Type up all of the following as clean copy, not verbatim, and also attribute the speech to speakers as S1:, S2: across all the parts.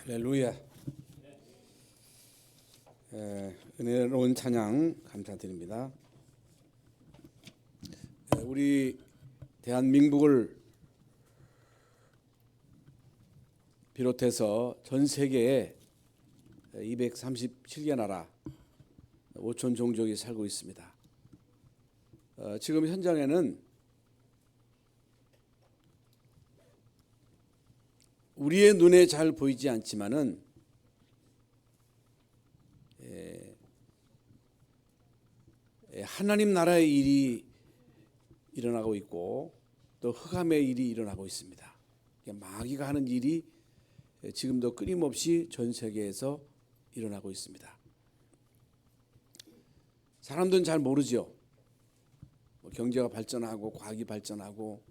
S1: 할렐루야. 은혜로운 찬양 감사드립니다. 우리 대한민국을 비롯해서 전 세계에 237개 나라 5천 종족이 살고 있습니다. 지금 현장에는 우리의 눈에 잘 보이지 않지만은 하나님 나라의 일이 일어나고 있고 또 흑암의 일이 일어나고 있습니다. 마귀가 하는 일이 지금도 끊임없이 전 세계에서 일어나고 있습니다. 사람들은 잘 모르죠. 경제가 발전하고 과학이 발전하고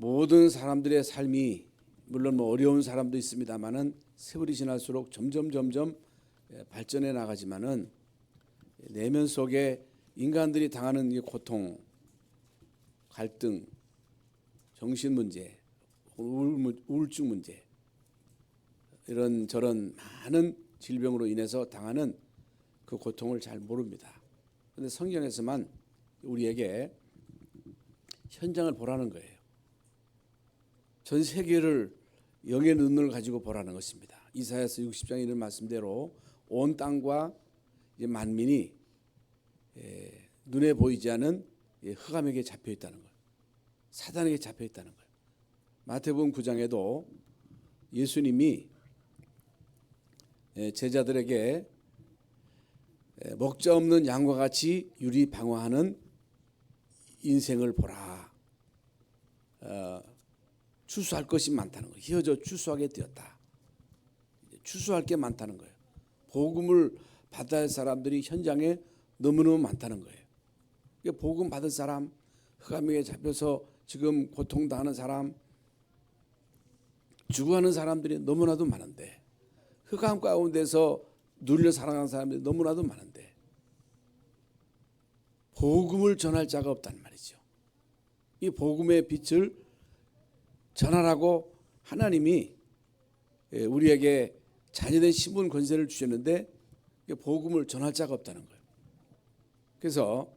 S1: 모든 사람들의 삶이 물론 어려운 사람도 있습니다만은 세월이 지날수록 점점 발전해 나가지만은 내면 속에 인간들이 당하는 이 고통, 갈등, 정신 문제, 우울증 문제, 이런 저런 많은 질병으로 인해서 당하는 그 고통을 잘 모릅니다. 그런데 성경에서만 우리에게 현장을 보라는 거예요. 전 세계를 영의 눈을 가지고 보라는 것입니다. 이사야서 60장에 있는 말씀대로 온 땅과 만민이 눈에 보이지 않은 흑암에게 잡혀 있다는 것, 사단에게 잡혀 있다는 것. 마태복음 9장에도 예수님이 제자들에게 먹자 없는 양과 같이 유리방황하는 인생을 보라. 추수할 것이 많다는 거예요. 휘어져 추수하게 되었다. 추수할 게 많다는 거예요. 복음을 받아야 할 사람들이 현장에 너무너무 많다는 거예요. 복음 받을 사람, 흑암에게 잡혀서 지금 고통당하는 사람, 죽어가는 사람들이 너무나도 많은데, 흑암 가운데서 누리려 살아가는 사람들이 너무나도 많은데 복음을 전할 자가 없다는 말이죠. 이 복음의 빛을 전하라고 하나님이 우리에게 자녀된 신분 권세를 주셨는데 복음을 전할 자가 없다는 거예요. 그래서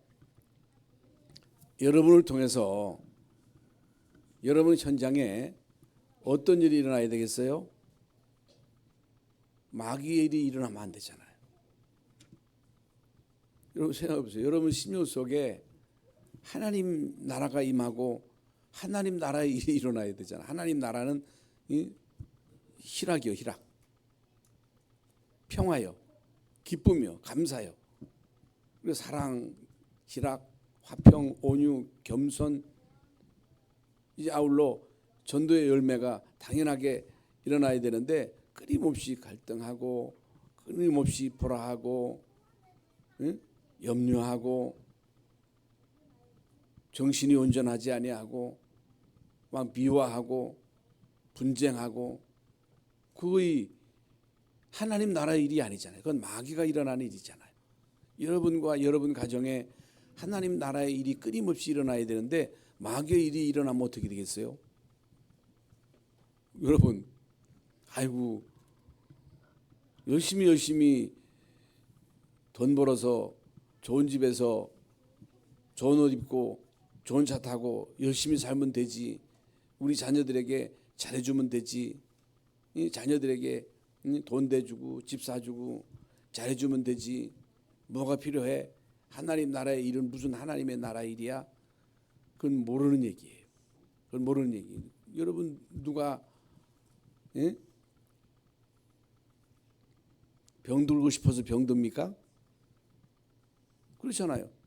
S1: 여러분을 통해서 여러분 현장에 어떤 일이 일어나야 되겠어요? 마귀의 일이 일어나면 안 되잖아요. 여러분 생각해 보세요. 여러분 심령 속에 하나님 나라가 임하고 하나님 나라의 일이 일어나야 되잖아요. 하나님 나라는 희락이요, 희락. 평화요, 기쁨이요, 감사요. 그리고 사랑, 희락, 화평, 온유, 겸손, 이제 아울러 전도의 열매가 당연하게 일어나야 되는데 끊임없이 갈등하고 끊임없이 불화하고 염려하고 정신이 온전하지 아니하고 막 미화하고 분쟁하고 그의 하나님 나라의 일이 아니잖아요. 그건 마귀가 일어나는 일이잖아요. 여러분과 여러분 가정에 하나님 나라의 일이 끊임없이 일어나야 되는데 마귀의 일이 일어나면 어떻게 되겠어요? 여러분, 아이고 열심히 돈 벌어서 좋은 집에서 좋은 옷 입고 좋은 차 타고 열심히 살면 되지. 우리 자녀들에게 잘해주면 되지. 자녀들에게 돈 대주고 집 사주고 잘해주면 되지. 뭐가 필요해? 하나님 나라의 일은 무슨 하나님의 나라의 일이야? 그건 모르는 얘기예요. 그건 모르는 얘기예요. 여러분 누가 병들고 싶어서 병듭니까? 그렇잖아요.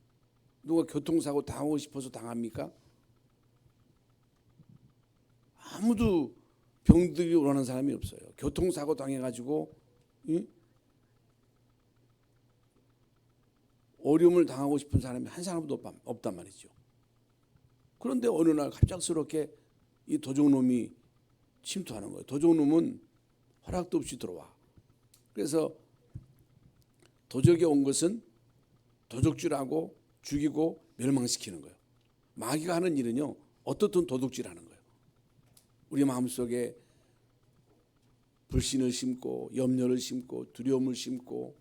S1: 누가 교통사고 당하고 싶어서 당합니까? 아무도 병들기 원하는 사람이 없어요. 교통사고 당해가지고 어려움을 당하고 싶은 사람이 한 사람도 없단 말이죠. 그런데 어느 날 갑작스럽게 이 도적놈이 침투하는 거예요. 도적놈은 허락도 없이 들어와. 그래서 도적이 온 것은 도적질하고 죽이고 멸망시키는 거예요. 마귀가 하는 일은요, 어떻든 도둑질하는 거예요. 우리 마음속에 불신을 심고 염려를 심고 두려움을 심고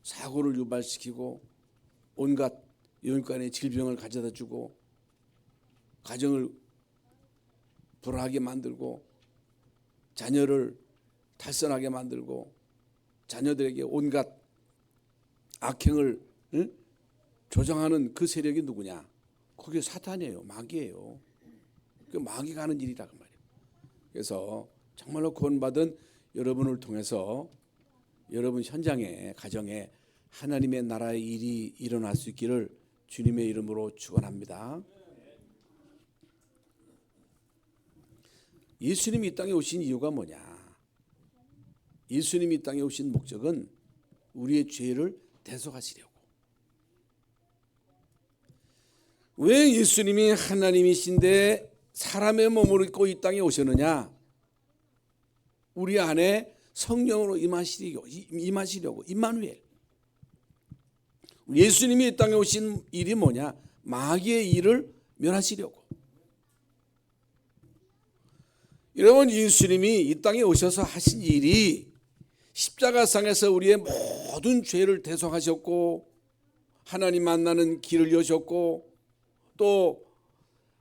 S1: 사고를 유발시키고 온갖 영육간의 질병을 가져다 주고 가정을 불화하게 만들고 자녀를 탈선하게 만들고 자녀들에게 온갖 악행을 조장하는 그 세력이 누구냐? 그게 사탄이에요. 마귀예요. 그 마귀가 하는 일이라 그 말이에요. 그래서 정말로 구원받은 여러분을 통해서 여러분 현장에 가정에 하나님의 나라의 일이 일어날 수 있기를 주님의 이름으로 축원합니다. 예수님이 이 땅에 오신 이유가 뭐냐? 예수님이 이 땅에 오신 목적은 우리의 죄를 대속하시려고. 왜 예수님이 하나님이신데 사람의 몸을 입고 이 땅에 오셨느냐? 우리 안에 성령으로 임하시려고. 임마누엘. 예수님이 이 땅에 오신 일이 뭐냐? 마귀의 일을 멸하시려고. 여러분, 예수님이 이 땅에 오셔서 하신 일이 십자가상에서 우리의 모든 죄를 대속하셨고 하나님 만나는 길을 여셨고 또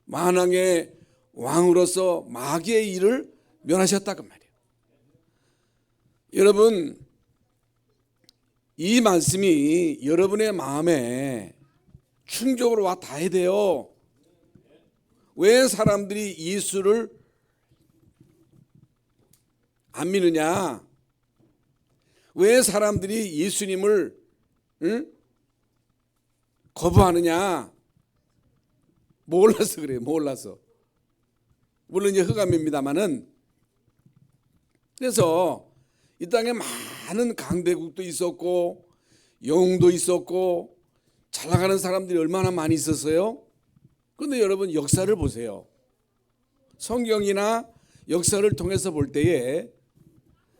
S1: 만왕의 왕으로서 마귀의 일을 멸하셨다 그 말이에요. 여러분, 이 말씀이 여러분의 마음에 충격으로 와 닿아야 돼요. 왜 사람들이 예수를 안 믿느냐? 왜 사람들이 예수님을 거부하느냐? 몰라서 그래요. 몰라서. 물론 이제 흑암입니다만은. 그래서 이 땅에 많은 강대국도 있었고 영웅도 있었고 잘 나가는 사람들이 얼마나 많이 있었어요. 그런데 여러분 역사를 보세요. 성경이나 역사를 통해서 볼 때에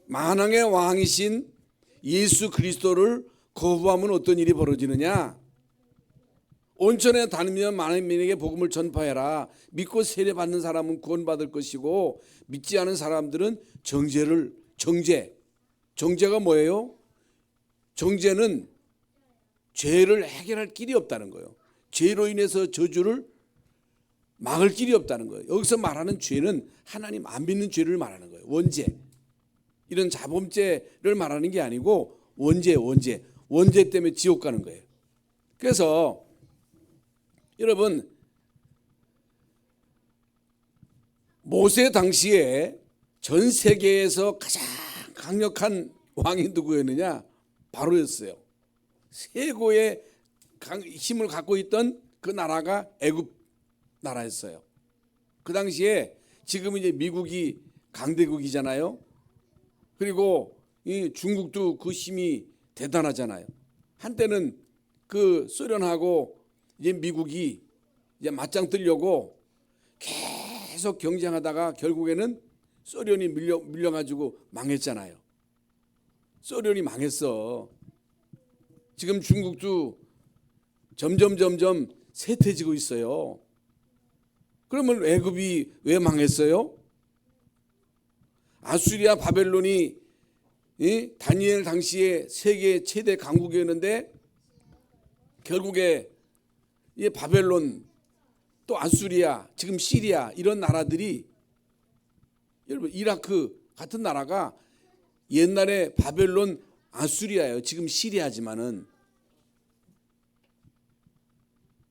S1: 만왕의 왕이신 예수 그리스도를 거부하면 어떤 일이 벌어지느냐? 온천에 다니면 만민에게 복음을 전파해라. 믿고 세례받는 사람은 구원받을 것이고 믿지 않은 사람들은 정죄가 뭐예요? 정죄는 죄를 해결할 길이 없다는 거예요. 죄로 인해서 저주를 막을 길이 없다는 거예요. 여기서 말하는 죄는 하나님 안 믿는 죄를 말하는 거예요. 원죄. 이런 자범죄를 말하는 게 아니고 원죄 때문에 지옥 가는 거예요. 그래서 여러분, 모세 당시에 전 세계에서 가장 강력한 왕이 누구였느냐? 바로였어요. 최고의 힘을 갖고 있던 그 나라가 애굽 나라였어요. 그 당시에 지금 이제 미국이 강대국이잖아요. 그리고 이 중국도 그 힘이 대단하잖아요. 한때는 그 소련하고 이제 미국이 이제 맞짱 뜨려고 계속 경쟁하다가 결국에는 소련이 밀려가지고 망했잖아요. 소련이 망했어. 지금 중국도 점점 쇠퇴지고 있어요. 그러면 애굽이 왜 망했어요? 아수리아 바벨론이 다니엘 당시에 세계 최대 강국이었는데 결국에 이 바벨론 또 아수리아 지금 시리아 이런 나라들이 여러분 이라크 같은 나라가 옛날에 바벨론 아수리아예요. 지금 시리아지만은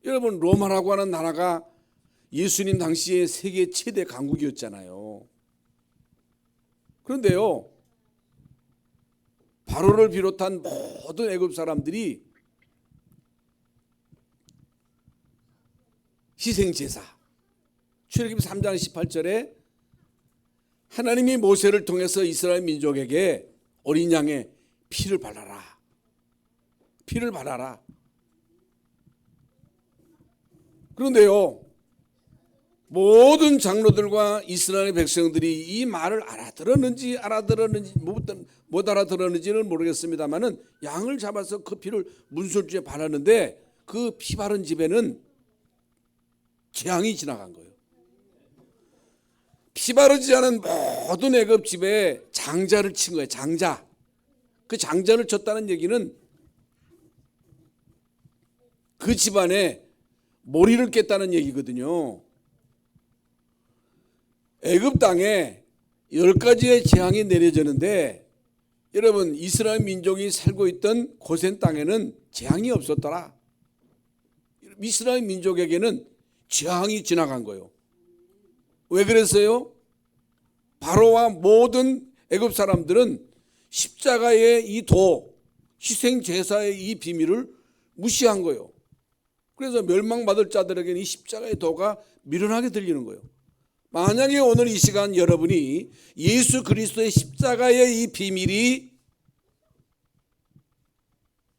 S1: 여러분 로마라고 하는 나라가 예수님 당시에 세계 최대 강국이었잖아요. 그런데요, 바로를 비롯한 모든 애굽 사람들이 희생제사, 출애굽기 3장 18절에 하나님이 모세를 통해서 이스라엘 민족에게 어린 양의 피를 발라라. 피를 발라라. 그런데요, 모든 장로들과 이스라엘 백성들이 이 말을 알아들었는지 못 알아들었는지는 모르겠습니다만은 양을 잡아서 그 피를 문설주에 바랐는데 그 피 바른 집에는 재앙이 지나간 거예요. 피 바르지 않은 모든 애굽 집에 장자를 친 거예요. 장자. 그 장자를 쳤다는 얘기는 그 집안에 몰이를 깼다는 얘기거든요. 애굽 땅에 10가지의 재앙이 내려졌는데 여러분, 이스라엘 민족이 살고 있던 고센 땅에는 재앙이 없었더라. 이스라엘 민족에게는 재앙이 지나간 거예요. 왜 그랬어요? 바로와 모든 애굽 사람들은 십자가의 이 도, 희생 제사의 이 비밀을 무시한 거예요. 그래서 멸망받을 자들에게는 이 십자가의 도가 미련하게 들리는 거예요. 만약에 오늘 이 시간 여러분이 예수 그리스도의 십자가의 이 비밀이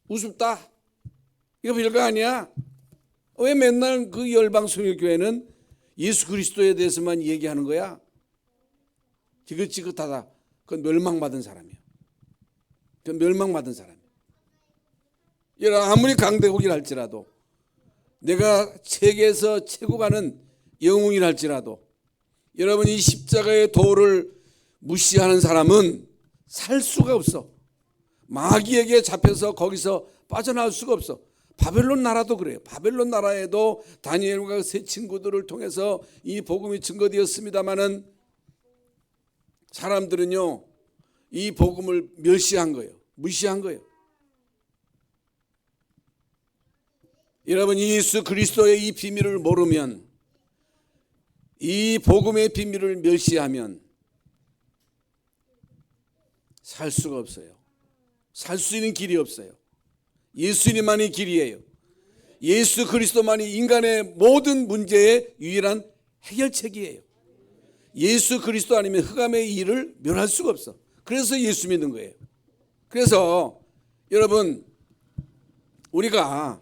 S1: 우습다, 이거 별거 아니야, 왜 맨날 그 열방성결교회는 예수 그리스도에 대해서만 얘기하는 거야? 지긋지긋하다. 그건 멸망받은 사람이야. 그건 멸망받은 사람이야. 여러분, 아무리 강대국이라 할지라도, 내가 세계에서 최고 가는 영웅이라 할지라도, 여러분, 이 십자가의 도를 무시하는 사람은 살 수가 없어. 마귀에게 잡혀서 거기서 빠져나올 수가 없어. 바벨론 나라도 그래요. 바벨론 나라에도 다니엘과 세 친구들을 통해서 이 복음이 증거되었습니다마는 사람들은요, 이 복음을 멸시한 거예요. 무시한 거예요. 여러분, 예수 그리스도의 이 비밀을 모르면, 이 복음의 비밀을 멸시하면 살 수가 없어요. 살 수 있는 길이 없어요. 예수님만이 길이에요. 예수 그리스도만이 인간의 모든 문제의 유일한 해결책이에요. 예수 그리스도 아니면 흑암의 일을 멸할 수가 없어. 그래서 예수 믿는 거예요. 그래서 여러분, 우리가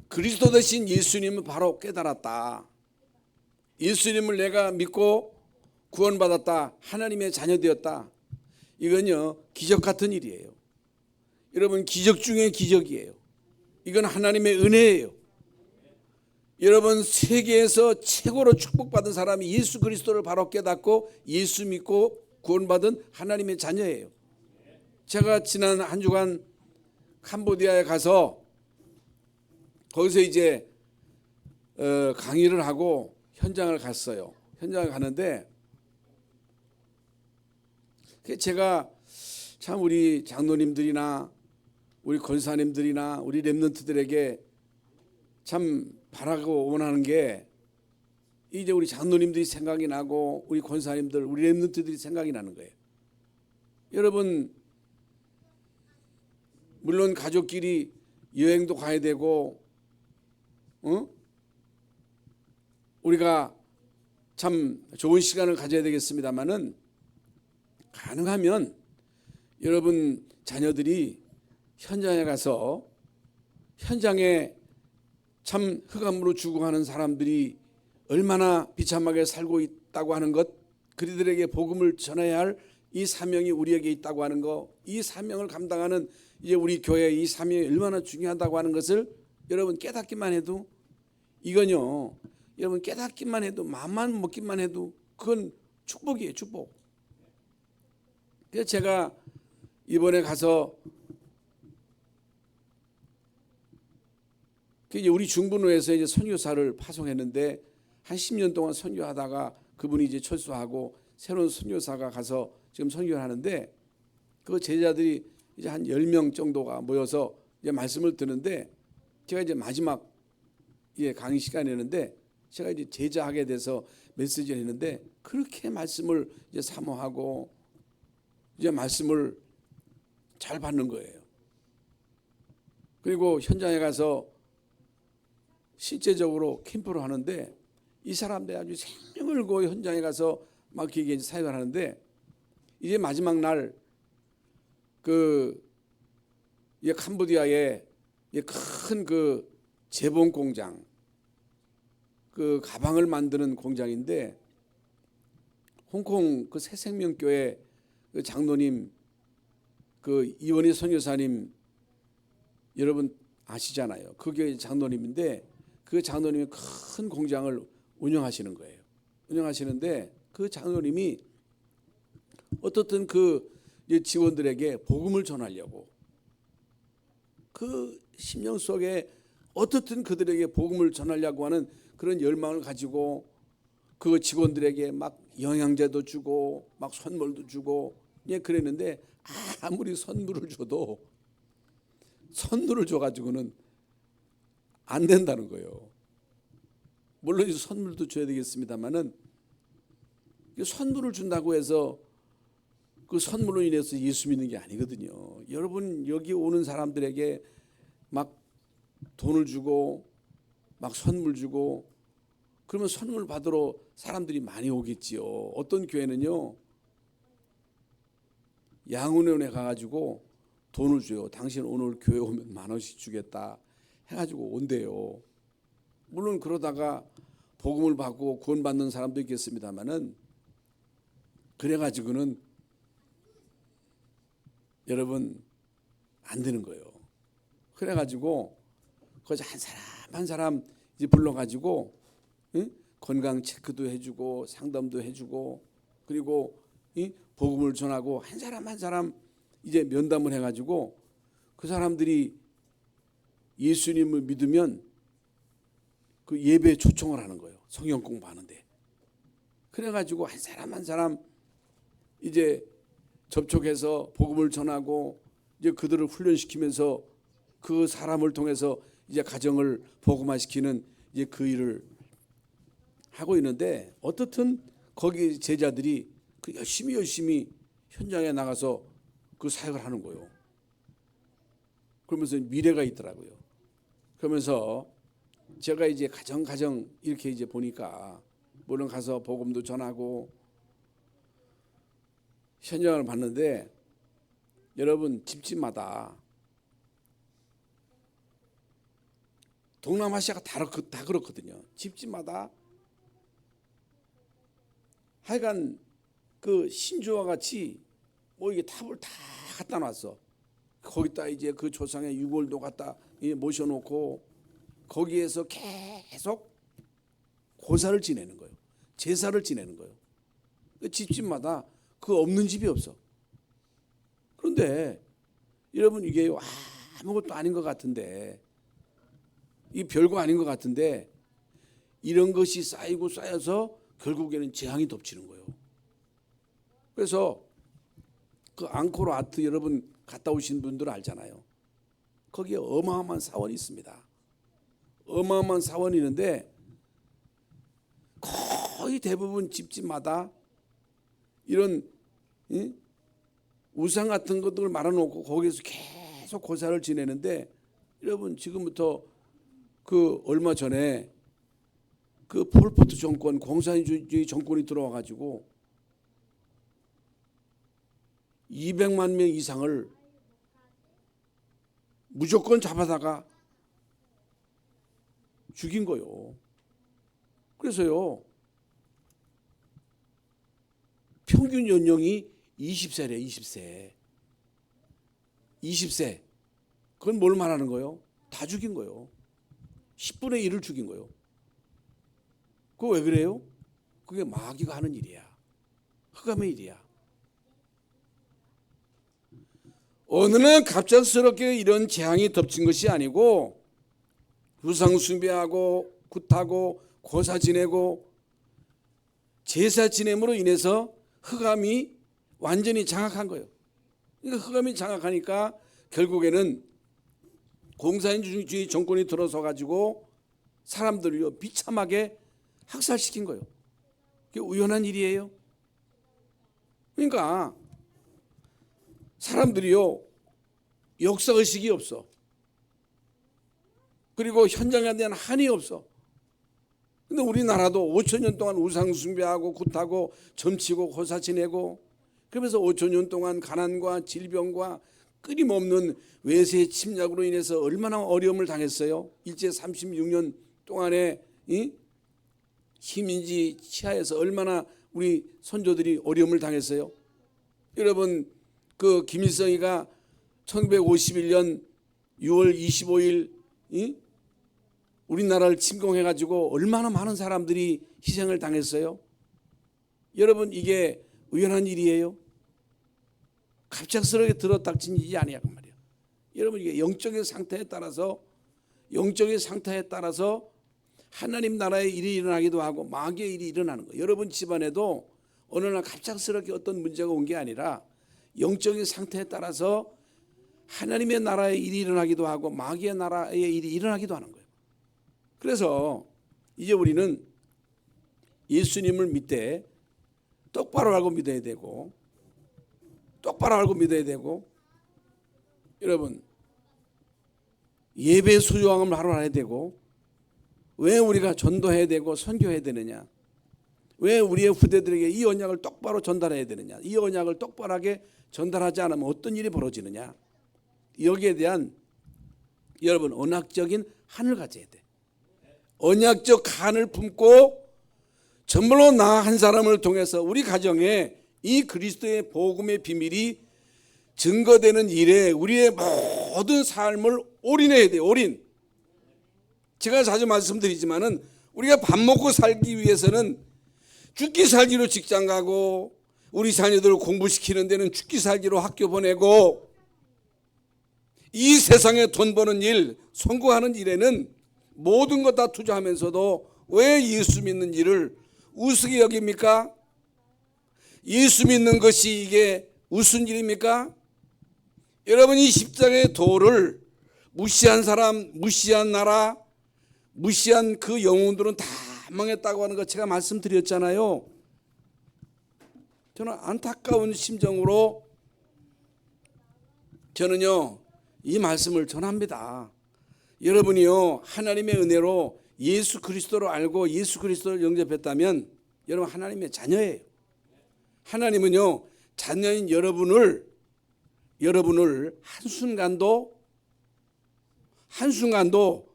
S1: 그리스도 대신 예수님을 바로 깨달았다, 예수님을 내가 믿고 구원받았다, 하나님의 자녀 되었다, 이건요 기적 같은 일이에요. 여러분, 기적 중에 기적이에요. 이건 하나님의 은혜예요. 여러분, 세계에서 최고로 축복받은 사람이 예수 그리스도를 바로 깨닫고 예수 믿고 구원받은 하나님의 자녀예요. 제가 지난 한 주간 캄보디아에 가서 거기서 이제 강의를 하고 현장을 갔어요. 현장을 가는데 제가 참 우리 장로님들이나 우리 권사님들이나 우리 렘넌트들에게 참 바라고 원하는 게, 이제 우리 장로님들이 생각이 나고 우리 권사님들, 우리 렘넌트들이 생각이 나는 거예요. 여러분, 물론 가족끼리 여행도 가야 되고, 우리가 참 좋은 시간을 가져야 되겠습니다마는, 가능하면 여러분 자녀들이 현장에 가서 현장에 참 흑암으로 죽어가는 사람들이 얼마나 비참하게 살고 있다고 하는 것, 그들에게 복음을 전해야 할 이 사명이 우리에게 있다고 하는 것, 이 사명을 감당하는 이제 우리 교회의 이 사명이 얼마나 중요하다고 하는 것을 여러분 깨닫기만 해도, 이건요 여러분 깨닫기만 해도, 마음만 먹기만 해도 그건 축복이에요. 축복. 그래서 제가 이번에 가서 이제 우리 중분호에서 이제 선교사를 파송했는데, 한 10년 동안 선교하다가 그분이 이제 철수하고 새로운 선교사가 가서 지금 선교를 하는데, 그 제자들이 이제 한 10명 정도가 모여서 이제 말씀을 듣는데, 제가 이제 마지막 강의 시간이었는데 제가 이제 제자하게 돼서 메시지를 했는데, 그렇게 말씀을 이제 사모하고 이제 말씀을 잘 받는 거예요. 그리고 현장에 가서 실제적으로 캠프를 하는데, 이 사람들이 아주 생명을 걸고 현장에 가서 막 이렇게 사역을 하는데, 이제 마지막 날 캄보디아에 큰 그 재봉 공장, 그 가방을 만드는 공장인데, 홍콩 그 새생명교회 그 장로님, 그 이원희 선교사님 여러분 아시잖아요. 그 교회 장로님인데, 그 장로님이 큰 공장을 운영하시는 거예요. 운영하시는데 그 장로님이 어떻든 그 직원들에게 복음을 전하려고 그 심령 속에 어떻든 그들에게 복음을 전하려고 하는 그런 열망을 가지고 그 직원들에게 막 영양제도 주고 막 선물도 주고 그랬는데 아무리 선물을 줘가지고는 안 된다는 거예요. 물론 선물도 줘야 되겠습니다만은 선물을 준다고 해서 그 선물로 인해서 예수 믿는 게 아니거든요. 여러분 여기 오는 사람들에게 막 돈을 주고 막 선물 주고 그러면 선물 받으러 사람들이 많이 오겠지요. 어떤 교회는요 양은원에 가가지고 돈을 줘요. 당신 오늘 교회 오면 10,000원씩 주겠다 해가지고 온대요. 물론 그러다가 복음을 받고 구원받는 사람도 있겠습니다만은 그래가지고는 여러분 안 되는 거예요. 그래가지고 거기서 한 사람 한 사람 이제 불러가지고 건강 체크도 해주고 상담도 해주고 그리고 복음을 전하고 한 사람 한 사람 이제 면담을 해가지고 그 사람들이 예수님을 믿으면 그 예배에 초청을 하는 거예요. 성경 공부하는데. 그래가지고 한 사람 한 사람 이제 접촉해서 복음을 전하고 이제 그들을 훈련시키면서 그 사람을 통해서 이제 가정을 복음화시키는 이제 그 일을 하고 있는데 어떻든 거기 제자들이 그 열심히 현장에 나가서 그 사역을 하는 거예요. 그러면서 미래가 있더라고요. 그러면서 제가 이제 가정 이렇게 이제 보니까 물론 가서 복음도 전하고 현장을 봤는데 여러분 집집마다 동남아시아가 다 그렇거든요. 집집마다 하여간 그 신주와 같이 이게 탑을 다 갖다 놨어. 거기다 이제 그 조상의 유골도 갖다 모셔놓고 거기에서 계속 고사를 지내는 거예요. 제사를 지내는 거예요. 집집마다 그 없는 집이 없어. 그런데 여러분 이게 아무것도 아닌 것 같은데 이 별거 아닌 것 같은데 이런 것이 쌓여서 결국에는 재앙이 덮치는 거예요. 그래서 그 앙코르 와트 여러분 갔다 오신 분들은 알잖아요. 거기에 어마어마한 사원이 있습니다. 어마어마한 사원이 있는데 거의 대부분 집집마다 이런 우상 같은 것들을 말아놓고 거기에서 계속 고사를 지내는데 여러분 지금부터 그 얼마 전에 그 폴포트 정권 공산주의 정권이 들어와 가지고 200만 명 이상을 무조건 잡아다가 죽인 거요. 그래서요 평균 연령이 20세래. 20세. 그건 뭘 말하는 거예요? 다 죽인 거예요. 10분의 1을 죽인 거예요. 그거 왜 그래요? 그게 마귀가 하는 일이야. 흑암의 일이야. 어느 날 갑작스럽게 이런 재앙이 덮친 것이 아니고 우상 숭배하고 굿하고 고사 지내고 제사 지냄으로 인해서 흑암이 완전히 장악한 거예요. 그러니까 흑암이 장악하니까 결국에는 공산주의 정권이 들어서 가지고 사람들을 비참하게 학살시킨 거예요. 그게 우연한 일이에요. 그러니까 사람들이요 역사의식이 없어. 그리고 현장에 대한 한이 없어. 근데 우리나라도 5,000년 동안 우상 숭배하고 굿하고 점치고 고사 지내고 그러면서 5,000년 동안 가난과 질병과 끊임없는 외세 침략으로 인해서 얼마나 어려움을 당했어요. 일제 36년 동안에 식민지 치하에서 얼마나 우리 선조들이 어려움을 당했어요. 여러분 그 김일성이가 1951년 6월 25일 우리나라를 침공해가지고 얼마나 많은 사람들이 희생을 당했어요. 여러분 이게 우연한 일이에요? 갑작스럽게 들어닥친 일이 아니야 그 말이야. 여러분 이게 영적인 상태에 따라서 하나님 나라의 일이 일어나기도 하고 마귀의 일이 일어나는 거예요. 여러분 집안에도 어느 날 갑작스럽게 어떤 문제가 온 게 아니라 영적인 상태에 따라서 하나님의 나라의 일이 일어나기도 하고 마귀의 나라의 일이 일어나기도 하는 거예요. 그래서 이제 우리는 예수님을 믿되 똑바로 알고 믿어야 되고 여러분 예배 소유함을 바로 알아야 되고 왜 우리가 전도해야 되고 선교해야 되느냐, 왜 우리의 후대들에게 이 언약을 똑바로 전달해야 되느냐, 이 언약을 똑바르게 전달하지 않으면 어떤 일이 벌어지느냐, 여기에 대한 여러분 언약적인 한을 가져야 돼. 언약적 한을 품고 정말로 나 한 사람을 통해서 우리 가정에 이 그리스도의 복음의 비밀이 증거되는 일에 우리의 모든 삶을 올인해야 돼요. 올인. 제가 자주 말씀드리지만은 우리가 밥 먹고 살기 위해서는 죽기 살기로 직장 가고 우리 자녀들을 공부시키는 데는 죽기 살기로 학교 보내고 이 세상에 돈 버는 일, 성공하는 일에는 모든 것 다 투자하면서도 왜 예수 믿는 일을 우습게 여깁니까? 예수 믿는 것이 이게 우스운 일입니까? 여러분 이 십자가의 도를 무시한 사람, 무시한 나라, 무시한 그 영혼들은 다 망했다고 하는 거 제가 말씀드렸잖아요. 저는 안타까운 심정으로 저는요 이 말씀을 전합니다. 여러분이요 하나님의 은혜로 예수 그리스도를 알고 예수 그리스도를 영접했다면 여러분 하나님의 자녀예요. 하나님은요 자녀인 여러분을 한순간도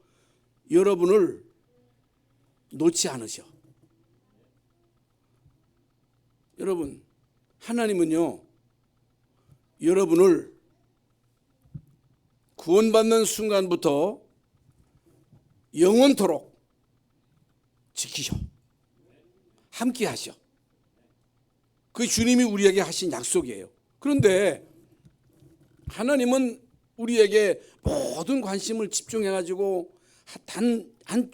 S1: 여러분을 놓지 않으셔. 여러분 하나님은요 여러분을 구원받는 순간부터 영원토록 지키셔. 함께 하셔. 그 주님이 우리에게 하신 약속이에요. 그런데 하나님은 우리에게 모든 관심을 집중해가지고 단 한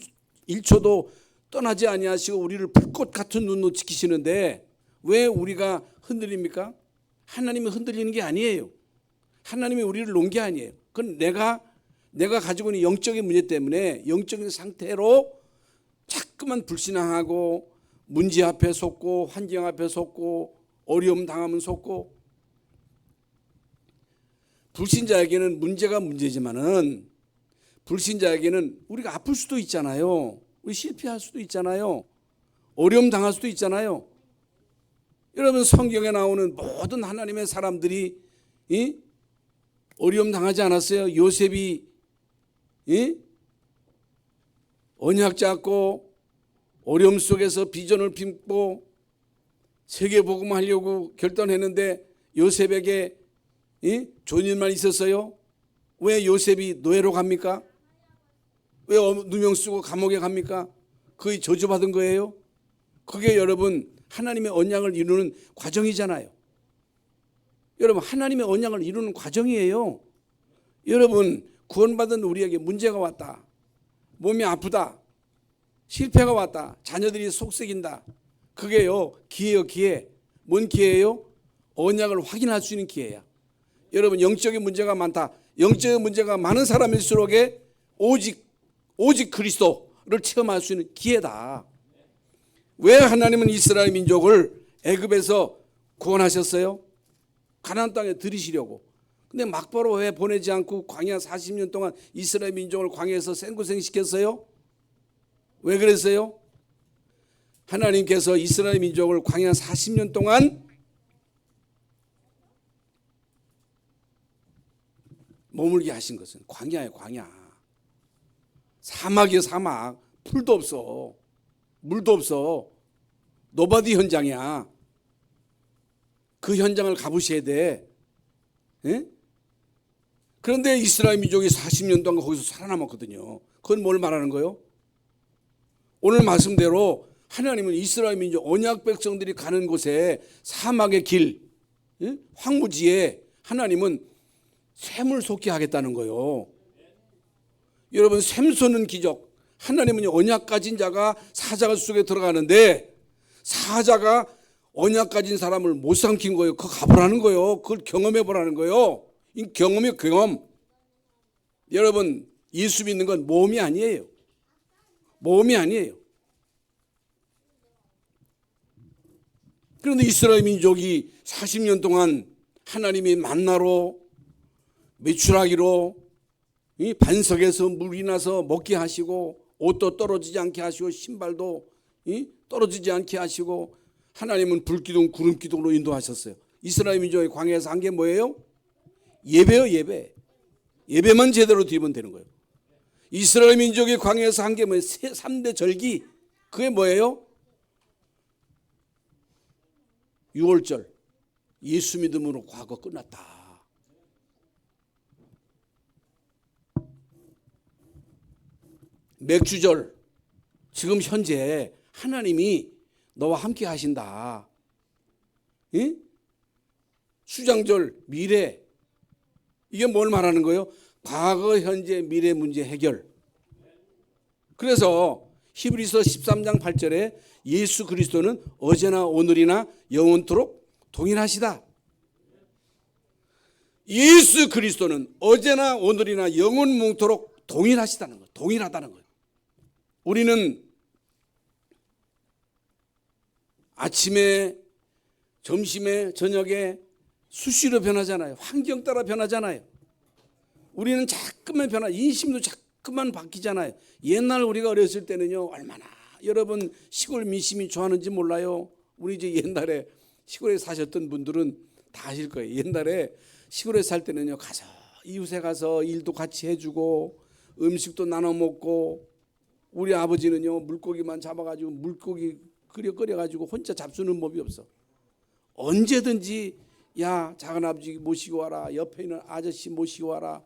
S1: 1초도 떠나지 아니하시고 우리를 불꽃 같은 눈으로 지키시는데 왜 우리가 흔들립니까? 하나님이 흔들리는 게 아니에요. 하나님이 우리를 놓은 게 아니에요. 그건 내가 가지고 있는 영적인 문제 때문에 영적인 상태로 자꾸만 불신앙하고 문제 앞에 속고 환경 앞에 속고 어려움 당하면 속고. 불신자에게는 문제가 문제지만은 불신자에게는 우리가 아플 수도 있잖아요. 우리 실패할 수도 있잖아요. 어려움 당할 수도 있잖아요. 여러분 성경에 나오는 모든 하나님의 사람들이 어려움 당하지 않았어요? 요셉이 언약 잡고 어려움 속에서 비전을 빚고 세계복음하려고 결단했는데 요셉에게 좋은 일만 있었어요? 왜 요셉이 노예로 갑니까? 왜 누명 쓰고 감옥에 갑니까? 그게 저주받은 거예요? 그게 여러분 하나님의 언약을 이루는 과정이잖아요. 여러분 하나님의 언약을 이루는 과정이에요. 여러분 구원받은 우리에게 문제가 왔다, 몸이 아프다, 실패가 왔다, 자녀들이 속썩인다. 그게요 기회요. 기회. 뭔 기회예요? 언약을 확인할 수 있는 기회야. 여러분 영적인 문제가 많다. 영적인 문제가 많은 사람일수록에 오직 그리스도를 체험할 수 있는 기회다. 왜 하나님은 이스라엘 민족을 애굽에서 구원하셨어요? 가나안 땅에 들이시려고. 근데 막바로 왜 보내지 않고 광야 40년 동안 이스라엘 민족을 광야에서 생고생 시켰어요? 왜 그랬어요? 하나님께서 이스라엘 민족을 광야 40년 동안 머물게 하신 것은 광야예요. 광야. 사막이에요. 사막. 풀도 없어, 물도 없어, 노바디 현장이야. 그 현장을 가보셔야 돼. 예? 그런데 이스라엘 민족이 40년 동안 거기서 살아남았거든요. 그건 뭘 말하는 거예요? 오늘 말씀대로 하나님은 이스라엘 민족 언약 백성들이 가는 곳에 사막의 길, 황무지에 하나님은 샘을 솟게 하겠다는 거예요. 여러분, 샘 솟는 기적. 하나님은 언약 가진 자가 사자가 속에 들어가는데 사자가 언약 가진 사람을 못 삼킨 거예요. 그거 가보라는 거예요. 그걸 경험해 보라는 거예요. 이 경험이 경험. 여러분, 예수 믿는 건 모험이 아니에요. 모험이 아니에요. 그런데 이스라엘 민족이 40년 동안 하나님이 만나로 메추라기로 이 반석에서 물이 나서 먹게 하시고 옷도 떨어지지 않게 하시고 신발도 떨어지지 않게 하시고 하나님은 불기둥 구름기둥으로 인도하셨어요. 이스라엘 민족의 광야에서 한 게 뭐예요? 예배요, 예배. 예배만 제대로 드리면 되는 거예요. 이스라엘 민족의 광야에서 한 게 뭐예요? 3대 절기. 그게 뭐예요? 6월절. 예수 믿음으로 과거 끝났다. 맥주절. 지금 현재 하나님이 너와 함께 하신다. 예? 수장절, 미래. 이게 뭘 말하는 거예요? 과거, 현재, 미래 문제 해결. 그래서 히브리서 13장 8절에 예수 그리스도는 어제나 오늘이나 영원토록 동일하시다. 예수 그리스도는 어제나 오늘이나 영원토록 동일하시다는 거예요. 동일하다는 거예요. 우리는 아침에, 점심에, 저녁에 수시로 변하잖아요. 환경 따라 변하잖아요. 우리는 자꾸만 인심도 자꾸만 바뀌잖아요. 옛날 우리가 어렸을 때는요, 얼마나 여러분 시골 민심이 좋았는지 몰라요. 우리 이제 옛날에 시골에 사셨던 분들은 다 아실 거예요. 옛날에 시골에 살 때는요, 가서 이웃에 가서 일도 같이 해주고 음식도 나눠 먹고, 우리 아버지는요 물고기만 잡아가지고 물고기 끓여가지고 혼자 잡수는 법이 없어. 언제든지 야 작은아버지 모시고 와라, 옆에 있는 아저씨 모시고 와라.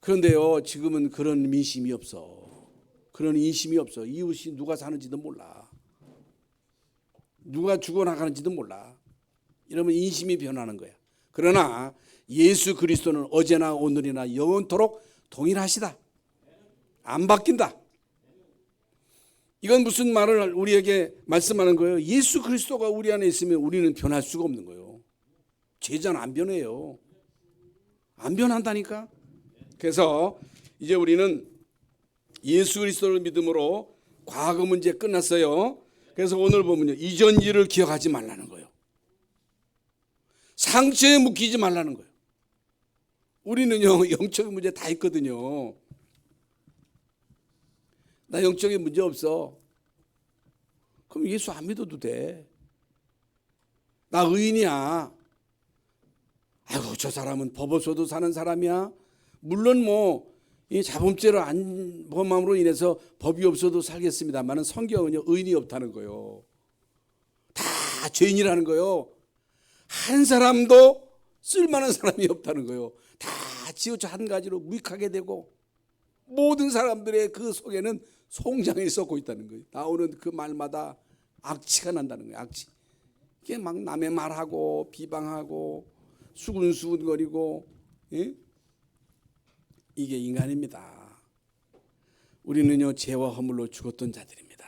S1: 그런데요 지금은 그런 민심이 없어. 그런 인심이 없어. 이웃이 누가 사는지도 몰라. 누가 죽어나가는지도 몰라. 이러면 인심이 변하는 거야. 그러나 예수 그리스도는 어제나 오늘이나 영원토록 동일하시다. 안 바뀐다. 이건 무슨 말을 우리에게 말씀하는 거예요? 예수 그리스도가 우리 안에 있으면 우리는 변할 수가 없는 거예요. 제자는 안 변해요. 안 변한다니까. 그래서 이제 우리는 예수 그리스도를 믿음으로 과거 문제 끝났어요. 그래서 오늘 보면요, 이전 일을 기억하지 말라는 거예요. 상처에 묶이지 말라는 거예요. 우리는요 영적인 문제 다 있거든요. 나 영적인 문제 없어. 그럼 예수 안 믿어도 돼. 나 의인이야. 아이고 저 사람은 법 없어도 사는 사람이야. 물론 이 자범죄를 안 범함으로 인해서 법이 없어도 살겠습니다만은 성경은요 의인이 없다는 거예요. 다 죄인이라는 거예요. 한 사람도 쓸만한 사람이 없다는 거예요. 다 지어져 한 가지로 무익하게 되고 모든 사람들의 그 속에는 송장이 썩고 있다는 거예요. 나오는 그 말마다 악취가 난다는 거예요. 악취. 이게 막 남의 말하고 비방하고 수근수근거리고, 예? 이게 인간입니다. 우리는요 죄와 허물로 죽었던 자들입니다.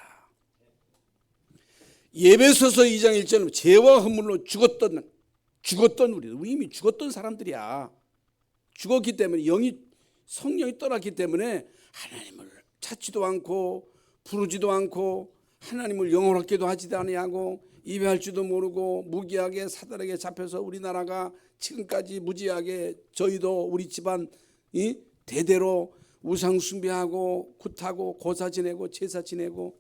S1: 에베소서 2장 1절은 죄와 허물로 죽었던 우리 이미 죽었던 사람들이야. 죽었기 때문에 성령이 떠났기 때문에 하나님을 찾지도 않고 부르지도 않고 하나님을 영원하게도 하지도 아니하고 예배할 줄도 모르고 무기하게 사단에게 잡혀서 우리나라가 지금까지 무지하게 저희도 우리 집안 대대로 우상 숭배하고 굿하고 고사 지내고 제사 지내고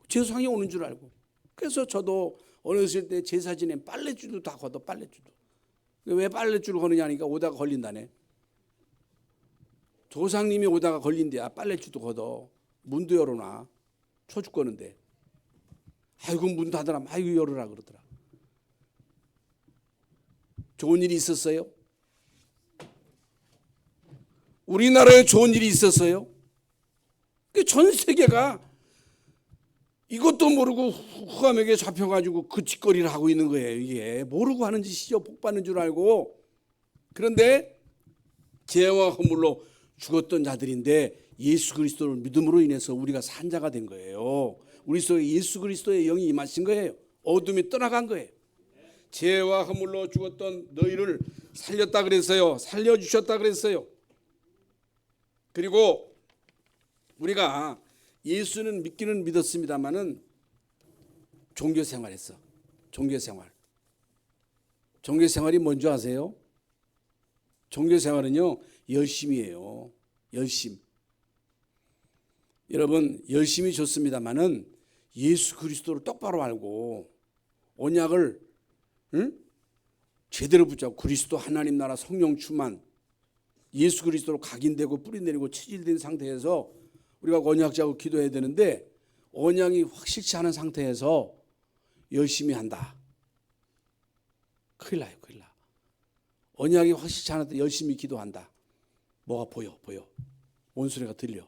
S1: 제사상이 오는 줄 알고. 그래서 저도 어렸을 때 제사 지내면 빨래줄도 다 걷어. 빨래줄도. 왜 빨래줄을 거느냐니까 오다가 걸린다네. 조상님이 오다가 걸린대야. 빨래줄도 걷어. 문도 열어놔. 초죽 거는데. 아이고 문 닫으라. 아이고 열어라 그러더라. 좋은 일이 있었어요? 우리나라에 좋은 일이 있었어요? 전 세계가 이것도 모르고 흑암에게 잡혀가지고 그 짓거리를 하고 있는 거예요. 이게 모르고 하는 짓이죠. 복 받는 줄 알고. 그런데 죄와 허물로 죽었던 자들인데 예수 그리스도를 믿음으로 인해서 우리가 산 자가 된 거예요. 우리 속에 예수 그리스도의 영이 임하신 거예요. 어둠이 떠나간 거예요. 죄와 허물로 죽었던 너희를 살렸다 그랬어요. 살려주셨다 그랬어요. 그리고 우리가 예수는 믿기는 믿었습니다마는 종교 생활했어. 종교 생활. 종교 생활이 뭔지 아세요? 종교 생활은요, 열심이에요. 열심. 여러분, 열심이 좋습니다마는 예수 그리스도를 똑바로 알고 언약을 제대로 붙잡고 그리스도 하나님 나라 성령 충만 예수 그리스도로 각인되고 뿌리내리고 체질된 상태에서 우리가 언약 잡고 기도해야 되는데 언약이 확실치 않은 상태에서 열심히 한다. 큰일 나요. 큰일 나. 언약이 확실치 않을 때 열심히 기도한다. 뭐가 보여. 원소리가 들려.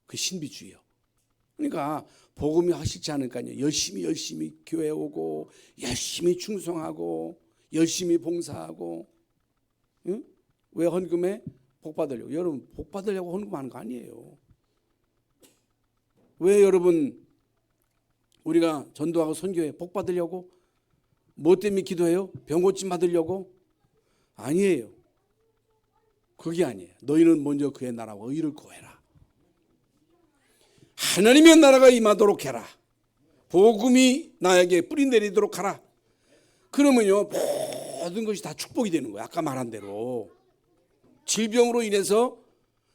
S1: 그 신비주의요. 그러니까 복음이 확실치 않으니까요. 열심히 교회 오고 열심히 충성하고 열심히 봉사하고. 응? 왜 헌금해? 복 받으려고. 여러분 복 받으려고 헌금하는 거 아니에요. 왜 여러분 우리가 전도하고 선교해? 복 받으려고? 뭐 때문에 기도해요? 병 고침 받으려고? 아니에요. 그게 아니에요. 너희는 먼저 그의 나라와 의를 구해라. 하나님의 나라가 임하도록 해라. 복음이 나에게 뿌리 내리도록 하라. 그러면요 모든 것이 다 축복이 되는 거예요. 아까 말한 대로 질병으로 인해서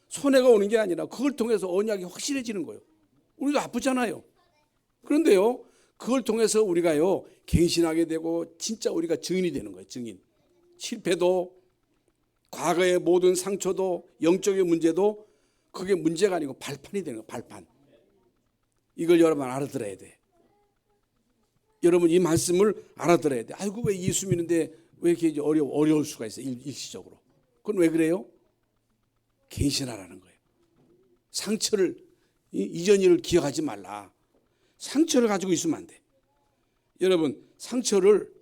S1: 손해가 오는 게 아니라 그걸 통해서 언약이 확실해지는 거예요. 우리도 아프잖아요. 그런데요 그걸 통해서 우리가요 갱신하게 되고 진짜 우리가 증인이 되는 거예요. 증인. 실패도 과거의 모든 상처도 영적인 문제도 그게 문제가 아니고 발판이 되는 거예요. 발판. 이걸 여러분 알아들어야 돼. 여러분 이 말씀을 알아들어야 돼. 아이고 왜 예수 믿는데 왜 이렇게 어려울 수가 있어요. 일시적으로. 그건 왜 그래요? 갱신하라는 거예요. 상처를 이전 일을 기억하지 말라. 상처를 가지고 있으면 안 돼. 여러분 상처를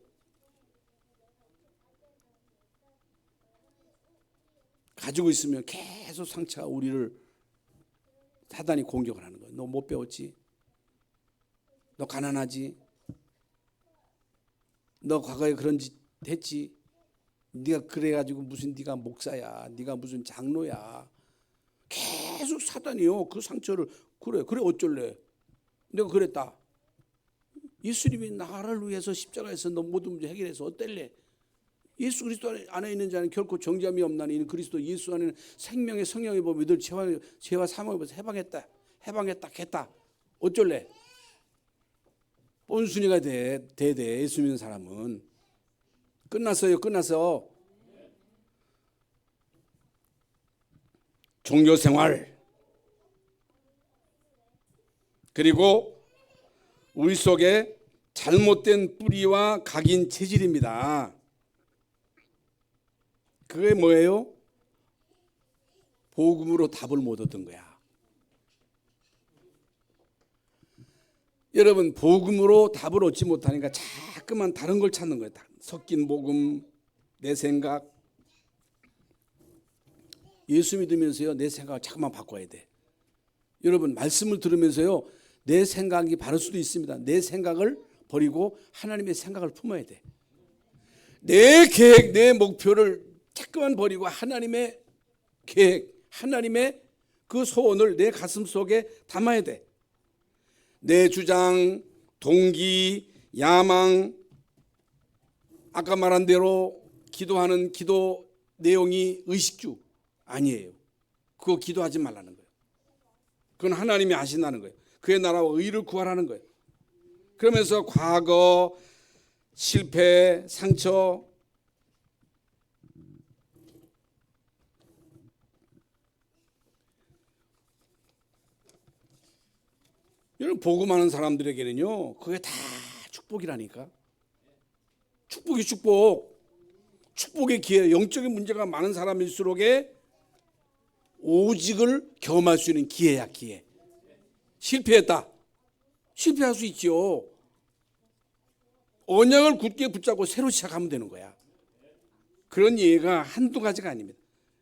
S1: 가지고 있으면 계속 상처가 우리를 사단이 공격을 하는 거예요. 너 못 배웠지? 너 가난하지? 너 과거에 그런 짓 했지? 네가 그래가지고 무슨 네가 목사야? 네가 무슨 장로야? 계속 사단이요 그 상처를 그래 어쩔래? 내가 그랬다. 예수님이 나를 위해서 십자가에서 너 모든 문제 해결해서 어떨래? 예수 그리스도 안에 있는 자는 결코 정죄함이 없나니 이는 그리스도 예수 안에는 생명의 성령의 법이 늘 죄와 사망의 법에서 해방했다. 어쩔래? 뻔순이가 돼 예수 믿는 사람은. 끝났어요. 종교생활 그리고 우리 속에 잘못된 뿌리와 각인 체질입니다. 그게 뭐예요? 복음으로 답을 못 얻은 거야. 여러분 복음으로 답을 얻지 못하니까 자꾸만 다른 걸 찾는 거예요. 섞인 복음, 내 생각. 예수 믿으면서요 내 생각을 자꾸만 바꿔야 돼. 여러분 말씀을 들으면서요 내 생각이 바를 수도 있습니다. 내 생각을 버리고 하나님의 생각을 품어야 돼. 내 계획, 내 목표를 자꾸만 버리고 하나님의 계획, 하나님의 그 소원을 내 가슴 속에 담아야 돼. 내 주장, 동기, 야망, 아까 말한 대로 기도하는 기도 내용이 의식주 아니에요. 그거 기도하지 말라는 거예요. 그건 하나님이 하신다는 거예요. 그의 나라와 의를 구하라는 거예요. 그러면서 과거, 실패, 상처 여러분 복음하는 사람들에게는요 그게 다 축복이라니까. 축복이 축복의 기회. 영적인 문제가 많은 사람일수록에 오직을 경험할 수 있는 기회야. 기회. 실패했다. 실패할 수 있죠. 언약을 굳게 붙잡고 새로 시작하면 되는 거야. 그런 예가 한두 가지가 아닙니다.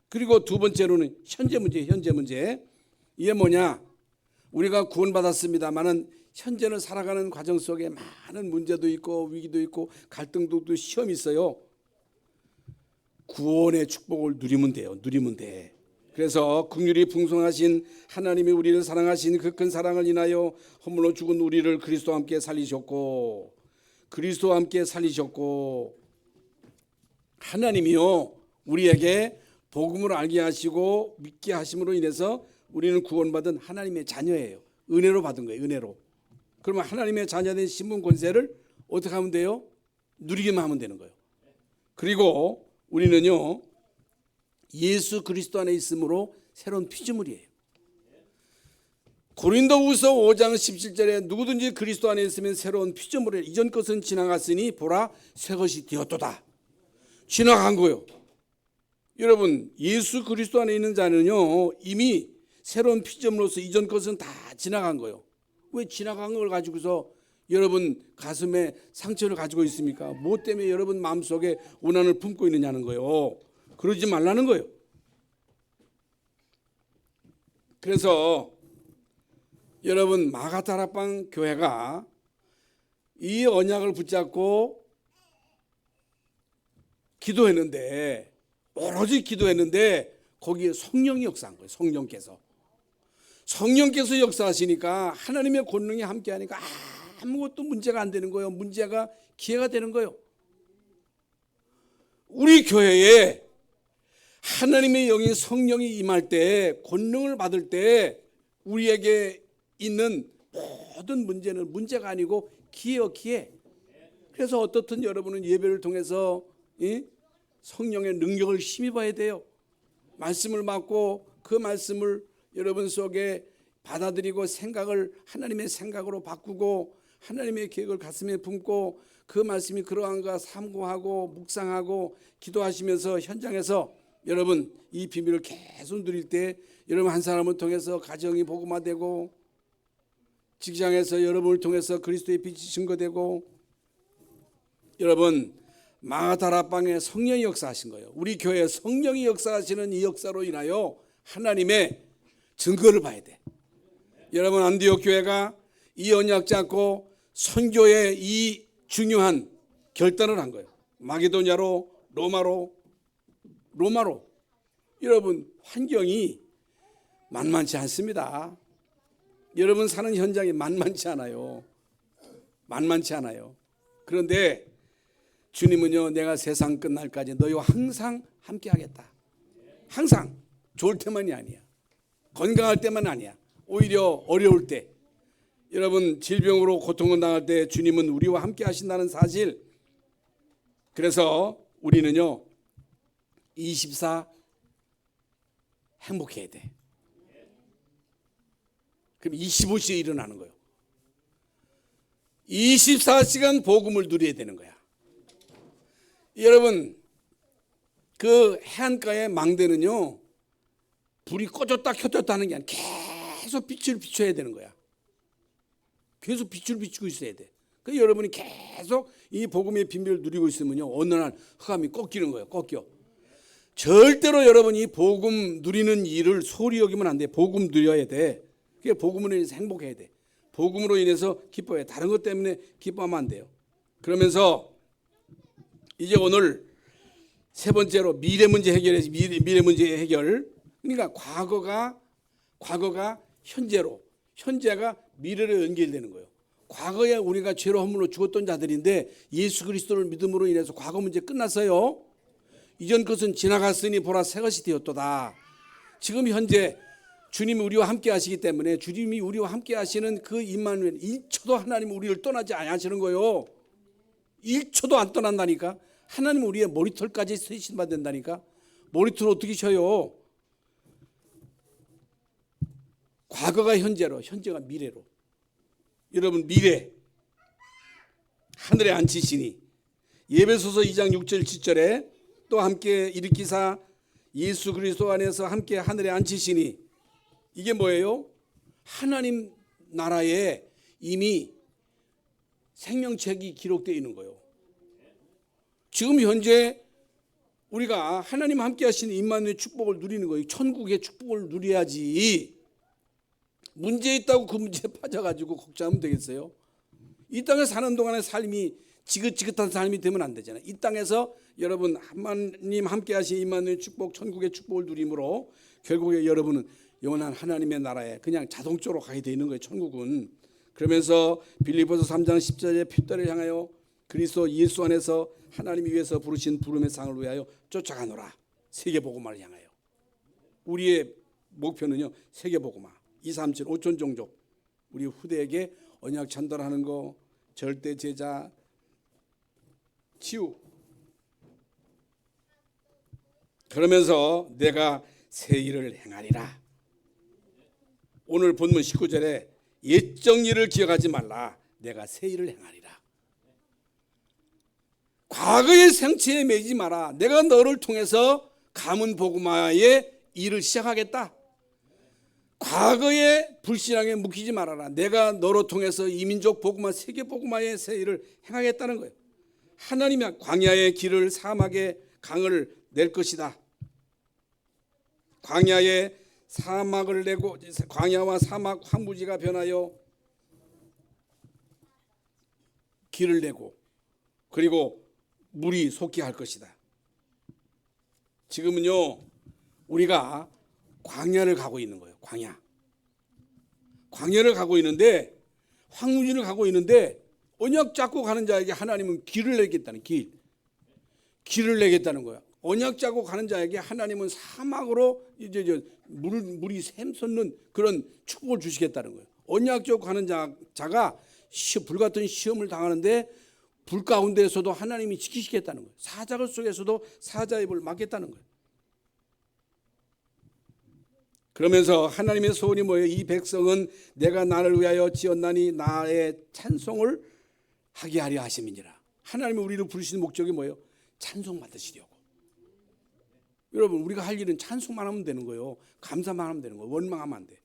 S1: 그리고 두 번째로는 현재 문제. 이게 뭐냐? 우리가 구원받았습니다만은 현재는 살아가는 과정 속에 많은 문제도 있고 위기도 있고 갈등도 있고 시험이 있어요. 구원의 축복을 누리면 돼요. 누리면 돼. 그래서 긍휼이 풍성하신 하나님이 우리를 사랑하신 그 큰 사랑을 인하여 허물로 죽은 우리를 그리스도와 함께 살리셨고 하나님이요 우리에게 복음을 알게 하시고 믿게 하심으로 인해서 우리는 구원받은 하나님의 자녀예요. 은혜로 받은 거예요. 은혜로. 그러면 하나님의 자녀된 신분 권세를 어떻게 하면 돼요? 누리기만 하면 되는 거예요. 그리고 우리는요 예수 그리스도 안에 있으므로 새로운 피조물이에요. 고린도후서 5장 17절에 누구든지 그리스도 안에 있으면 새로운 피조물이에요. 이전 것은 지나갔으니 보라 새 것이 되었도다. 지나간 거예요. 여러분 예수 그리스도 안에 있는 자는요 이미 새로운 피조물로서 이전 것은 다 지나간 거예요. 왜 지나간 걸 가지고서 여러분 가슴에 상처를 가지고 있습니까? 뭐 때문에 여러분 마음속에 원한을 품고 있느냐는 거예요. 그러지 말라는 거예요. 그래서 여러분 마가다락방 교회가 이 언약을 붙잡고 기도했는데 오로지 기도했는데 거기에 성령이 역사한 거예요. 성령께서 역사하시니까 하나님의 권능이 함께하니까 아무것도 문제가 안 되는 거예요. 문제가 기회가 되는 거예요. 우리 교회에 하나님의 영이 성령이 임할 때 권능을 받을 때 우리에게 있는 모든 문제는 문제가 아니고 기회요 기회. 그래서 어떻든 여러분은 예배를 통해서 성령의 능력을 힘입어야 돼요. 말씀을 받고 그 말씀을 여러분 속에 받아들이고 생각을 하나님의 생각으로 바꾸고 하나님의 계획을 가슴에 품고 그 말씀이 그러한가 삼고하고 묵상하고 기도하시면서 현장에서 여러분 이 비밀을 계속 누릴 때 여러분 한 사람을 통해서 가정이 복음화되고 직장에서 여러분을 통해서 그리스도의 빛이 증거되고 여러분 마가다락방에 성령이 역사하신 거예요. 우리 교회에 성령이 역사하시는 이 역사로 인하여 하나님의 증거를 봐야 돼. 여러분 안디옥 교회가 이 언약 잡고 선교의 이 중요한 결단을 한 거예요. 마게도냐로 로마로 여러분 환경이 만만치 않습니다. 여러분 사는 현장이 만만치 않아요. 그런데 주님은요 내가 세상 끝날까지 너희와 항상 함께 하겠다. 항상 좋을 때만이 아니야. 건강할 때만 아니야. 오히려 어려울 때 여러분 질병으로 고통을 당할 때 주님은 우리와 함께 하신다는 사실. 그래서 우리는요 24 행복해야 돼. 그럼 25시에 일어나는 거예요. 24시간 복음을 누려야 되는 거야. 여러분 그 해안가의 망대는요 불이 꺼졌다 켜졌다 하는 게 아니라 계속 빛을 비춰야 되는 거야. 계속 빛을 비추고 있어야 돼. 그래서 여러분이 계속 이 복음의 비밀을 누리고 있으면요 어느 날 흑암이 꺾이는 거예요. 꺾여. 절대로 여러분이 복음 누리는 일을 소홀히 여기면 안 돼. 복음 누려야 돼. 그게 복음으로 인해서 행복해야 돼. 복음으로 인해서 기뻐해야 돼. 다른 것 때문에 기뻐하면 안 돼요. 그러면서 이제 오늘 세 번째로 미래 문제 해결해서 미래 문제 해결. 그러니까 과거가 현재로, 현재가 미래로 연결되는 거예요. 과거에 우리가 죄로 허물로 죽었던 자들인데 예수 그리스도를 믿음으로 인해서 과거 문제 끝났어요. 이전 것은 지나갔으니 보라 새 것이 되었도다. 지금 현재 주님이 우리와 함께 하시기 때문에 주님이 우리와 함께 하시는 그 임마누엘 1초도 하나님 우리를 떠나지 않으시는 거예요. 1초도 안 떠난다니까. 하나님 우리의 머리털까지 세신받는다니까. 머리털 어떻게 쉬어요? 과거가 현재로, 현재가 미래로. 여러분 미래 하늘에 앉히시니 예배소서 2장 6절 7절에 또 함께 일으키사 예수 그리스도 안에서 함께 하늘에 앉히시니 이게 뭐예요? 하나님 나라에 이미 생명책이 기록되어 있는 거예요. 지금 현재 우리가 하나님 함께 하시는 임마누엘 축복을 누리는 거예요. 천국의 축복을 누려야지. 문제 있다고 그 문제에 빠져가지고 걱정하면 되겠어요? 이 땅에 사는 동안의 삶이 지긋지긋한 삶이 되면 안 되잖아요. 이 땅에서 여러분 하나님 함께 하신 임마누엘 축복, 천국의 축복을 누림으로 결국에 여러분은 영원한 하나님의 나라에 그냥 자동적으로 가게 되어 있는 거예요. 천국은. 그러면서 빌립보서 3장 10절에 표대를 향하여 그리스도 예수 안에서 하나님이 위해서 부르신 부름의 상을 위하여 쫓아가노라. 세계복음화를 향하여. 우리의 목표는요, 세계복음화. 2, 3, 7, 5천 종족 우리 후대에게 언약 전달하는 거, 절대 제자, 치유. 그러면서 내가 새 일을 행하리라. 오늘 본문 19절에 옛적 일을 기억하지 말라. 내가 새 일을 행하리라. 과거의 생체에 매이지 마라. 내가 너를 통해서 가문 복음화의 일을 시작하겠다. 과거의 불신앙에 묶이지 말아라. 내가 너로 통해서 이민족 복음화, 세계 복음화의 새 일을 행하겠다는 거예요. 하나님이 광야의 길을 사막의 강을 낼 것이다. 광야의 사막을 내고 광야와 사막 황무지가 변하여 길을 내고 그리고 물이 솟게 할 것이다. 지금은요 우리가 광야를 가고 있는 거예요. 광야를 가고 있는데 황무지를 가고 있는데 언약 잡고 가는 자에게 하나님은 길을 내겠다는 길을 내겠다는 거야. 언약 잡고 가는 자에게 하나님은 사막으로 이제 물이 샘솟는 그런 축복을 주시겠다는 거예요. 언약 잡고 가는 자가 불같은 시험을 당하는데 불 가운데에서도 하나님이 지키시겠다는 거예요. 사자굴 속에서도 사자의 입을 막겠다는 거예요. 그러면서 하나님의 소원이 뭐예요? 이 백성은 내가 나를 위하여 지었나니 나의 찬송을 하게 하려 하심이니라. 하나님이 우리를 부르시는 목적이 뭐예요? 찬송 받으시려고. 여러분 우리가 할 일은 찬송만 하면 되는 거예요. 감사만 하면 되는 거예요. 원망하면 안 돼.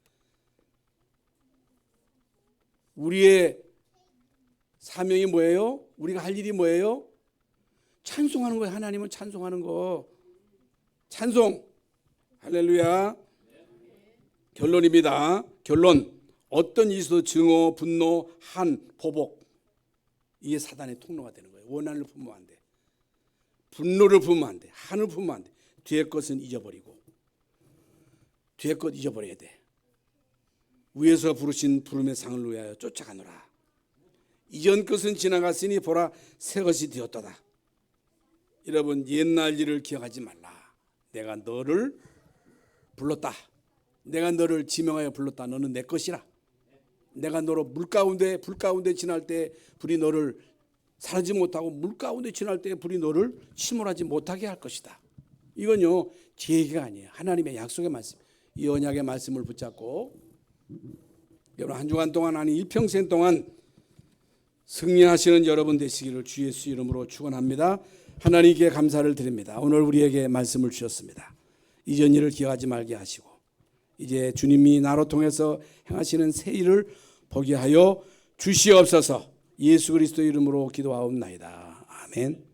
S1: 우리의 사명이 뭐예요? 우리가 할 일이 뭐예요? 찬송하는 거예요. 하나님을 찬송하는 거. 찬송. 할렐루야. 결론입니다. 결론. 어떤 일에서도 증오, 분노, 한, 보복. 이게 사단의 통로가 되는 거예요. 원한을 품으면 안 돼. 분노를 품으면 안 돼. 한을 품으면 안 돼. 뒤에 것은 잊어버리고 뒤에 것 잊어버려야 돼. 위에서 부르신 부름의 상을 위하여 쫓아가노라. 이전 것은 지나갔으니 보라 새 것이 되었도다. 여러분 옛날 일을 기억하지 말라. 내가 너를 불렀다. 내가 너를 지명하여 불렀다. 너는 내 것이라. 내가 너로 불 가운데 지날 때 불이 너를 사라지지 못하고 물 가운데 지날 때 불이 너를 침몰하지 못하게 할 것이다. 이건요 제 얘기가 아니에요. 하나님의 약속의 말씀. 이 언약의 말씀을 붙잡고 여러분 한 주간 동안 아니 일평생 동안 승리하시는 여러분 되시기를 주 예수 이름으로 축원합니다. 하나님께 감사를 드립니다. 오늘 우리에게 말씀을 주셨습니다. 이전 일을 기억하지 말게 하시고 이제 주님이 나로 통해서 행하시는 새 일을 보게 하여 주시옵소서. 예수 그리스도 이름으로 기도하옵나이다. 아멘.